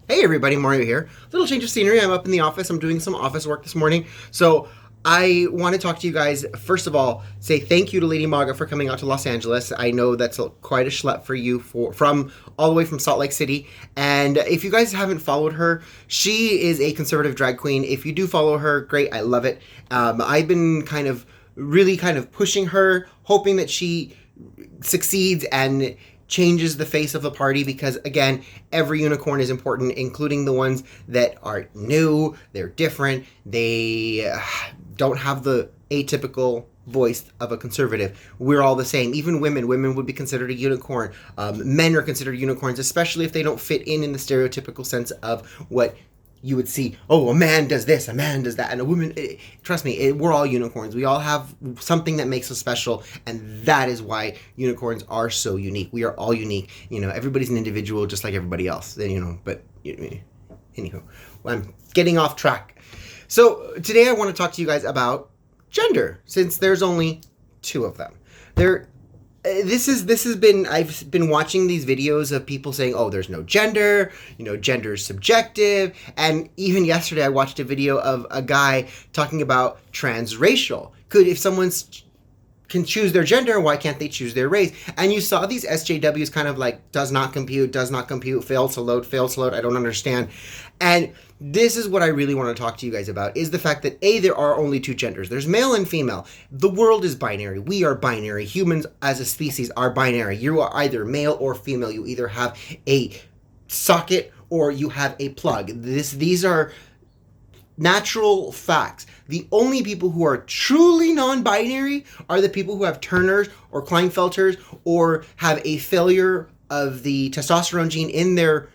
Hey everybody, Mario here. Little change of scenery. I'm up in the office. I'm doing some office work this morning. So I want to talk to you guys. First of all, say thank you to Lady Maga for coming out to Los Angeles. I know that's quite a schlep for you from all the way from Salt Lake City. And if you guys haven't followed her, she is a conservative drag queen. If you do follow her, great. I love it. I've been really pushing her, hoping that she succeeds and changes the face of the party, because again, every unicorn is important, including the ones that are new, they're different, they don't have the atypical voice of a conservative. We're all the same. Even women would be considered a unicorn. Men are considered unicorns, especially if they don't fit in the stereotypical sense of what you would see. Oh, a man does this, a man does that, and a woman, trust me, we're all unicorns. We all have something that makes us special, and that is why unicorns are so unique. We are all unique. Everybody's an individual just like everybody else. But anywho, I'm getting off track. So today I want to talk to you guys about gender, since there's only two of them. I've been watching these videos of people saying, oh, there's no gender, gender is subjective. And even yesterday I watched a video of a guy talking about transracial. If someone can choose their gender, why can't they choose their race? And you saw these SJWs kind of like, does not compute, fails to load, I don't understand. And this is what I really want to talk to you guys about, is the fact that there are only two genders. There's male and female. The world is binary. We are binary. Humans as a species are binary. You are either male or female. You either have a socket or you have a plug. These are natural facts. The only people who are truly non-binary are the people who have Turners or Klinefelters or have a failure of the testosterone gene in their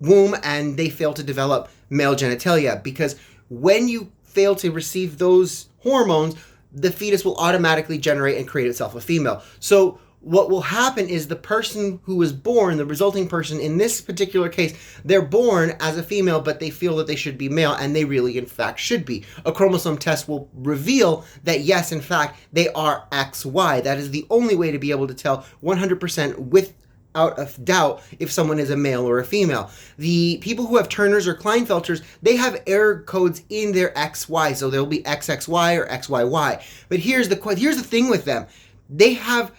womb, and they fail to develop male genitalia, because when you fail to receive those hormones, the fetus will automatically generate and create itself a female. So what will happen is the person who is born, the resulting person in this particular case, they're born as a female, but they feel that they should be male, and they really in fact should be. A chromosome test will reveal that yes, in fact, they are XY. That is the only way to be able to tell 100% without a doubt if someone is a male or a female. The people who have Turners or Klinefelters, they have error codes in their XY, so there'll be XXY or XYY. But here's the thing with them. They have,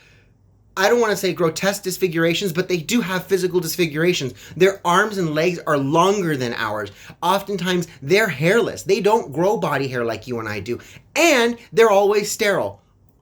I don't want to say grotesque disfigurations, but they do have physical disfigurations. Their arms and legs are longer than ours. Oftentimes, they're hairless. They don't grow body hair like you and I do. And they're always sterile.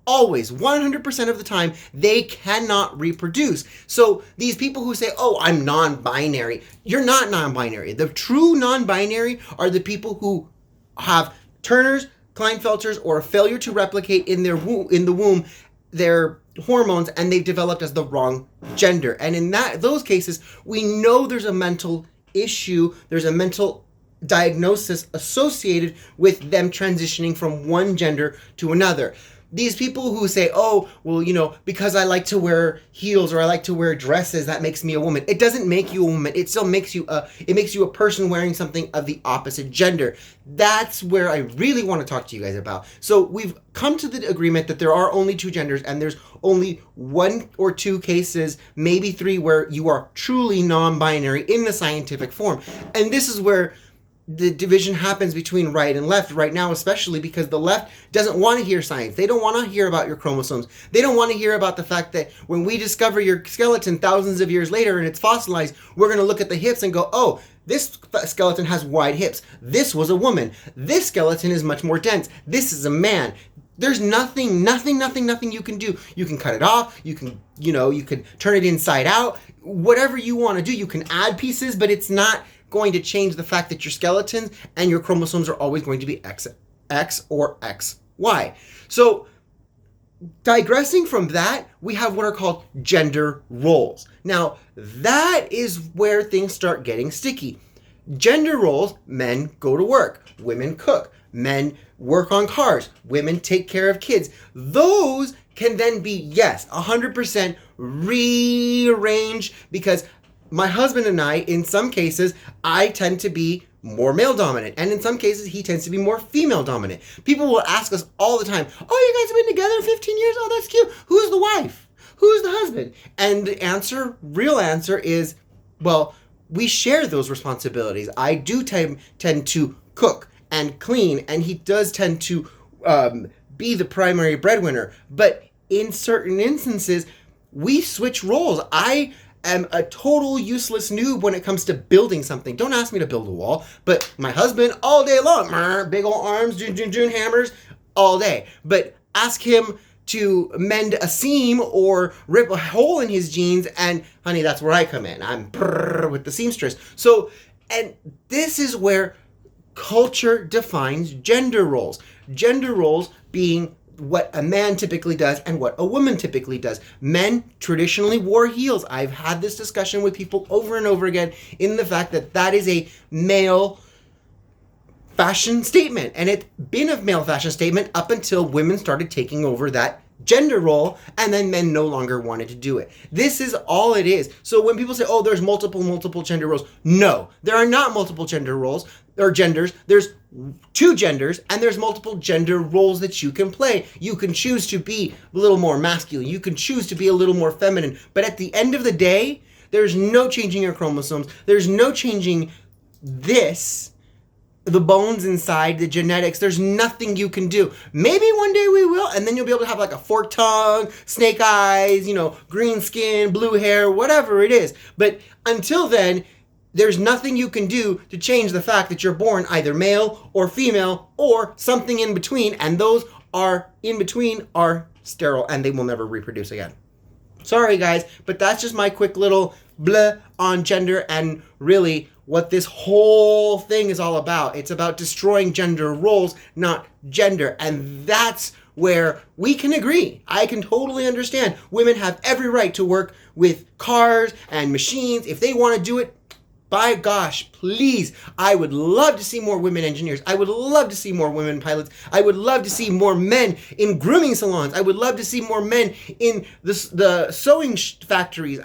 Always, 100% of the time, they cannot reproduce. So these people who say, oh, I'm non-binary, you're not non-binary. The true non-binary are the people who have Turners, Klinefelters, or a failure to replicate in the womb their hormones, and they've developed as the wrong gender. And in those cases, we know there's a mental issue, there's a mental diagnosis associated with them transitioning from one gender to another. These people who say, oh, well, because I like to wear heels or I like to wear dresses, that makes me a woman. It doesn't make you a woman. It still makes you a person wearing something of the opposite gender. That's where I really want to talk to you guys about. So we've come to the agreement that there are only two genders, and there's only one or two cases, maybe three, where you are truly non-binary in the scientific form. And this is where the division happens between right and left right now, especially because the left doesn't want to hear science. They don't want to hear about your chromosomes. They don't want to hear about the fact that when we discover your skeleton thousands of years later and it's fossilized, we're going to look at the hips and go, oh, this skeleton has wide hips. This was a woman. This skeleton is much more dense. This is a man. There's nothing you can do. You can cut it off. You can turn it inside out. Whatever you want to do, you can add pieces, but it's not going to change the fact that your skeletons and your chromosomes are always going to be X or XY. So digressing from that, we have what are called gender roles. Now, that is where things start getting sticky. Gender roles: men go to work, women cook, men work on cars, women take care of kids. Those can then be, yes, 100% rearranged, because my husband and I, in some cases, I tend to be more male dominant, and in some cases, he tends to be more female dominant. People will ask us all the time, oh, you guys have been together 15 years? Oh, that's cute. Who's the wife? Who's the husband? And the real answer is, well, we share those responsibilities. I do tend to cook and clean, and he does tend to be the primary breadwinner. But in certain instances, we switch roles. I am a total useless noob when it comes to building something. Don't ask me to build a wall, but my husband all day long, big old arms, hammers all day. But ask him to mend a seam or rip a hole in his jeans, and honey, that's where I come in. I'm with the seamstress. So, and this is where culture defines gender roles. Gender roles being what a man typically does and what a woman typically does. Men traditionally wore heels. I've had this discussion with people over and over again in the fact that that is a male fashion statement, and it's been a male fashion statement up until women started taking over that gender role, and then men no longer wanted to do it. This is all it is. So when people say, oh, there's multiple gender roles, no, there are not multiple gender roles or genders. There's two genders, and there's multiple gender roles that you can play. You can choose to be a little more masculine. You can choose to be a little more feminine. But at the end of the day, there's no changing your chromosomes. There's no changing this, the bones inside, the genetics. There's nothing you can do. Maybe one day we will, and then you'll be able to have like a forked tongue, snake eyes, green skin, blue hair, whatever it is. But until then, there's nothing you can do to change the fact that you're born either male or female or something in between, and those are in between are sterile and they will never reproduce again. Sorry guys, but that's just my quick little blah on gender and really what this whole thing is all about. It's about destroying gender roles, not gender, and that's where we can agree. I can totally understand. Women have every right to work with cars and machines. If they want to do it, by gosh, please, I would love to see more women engineers. I would love to see more women pilots. I would love to see more men in grooming salons. I would love to see more men in the sewing factories.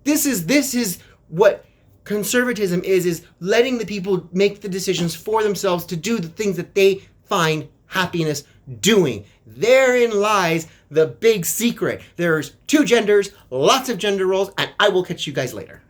This is what conservatism is letting the people make the decisions for themselves to do the things that they find happiness doing. Therein lies the big secret. There's two genders, lots of gender roles, and I will catch you guys later.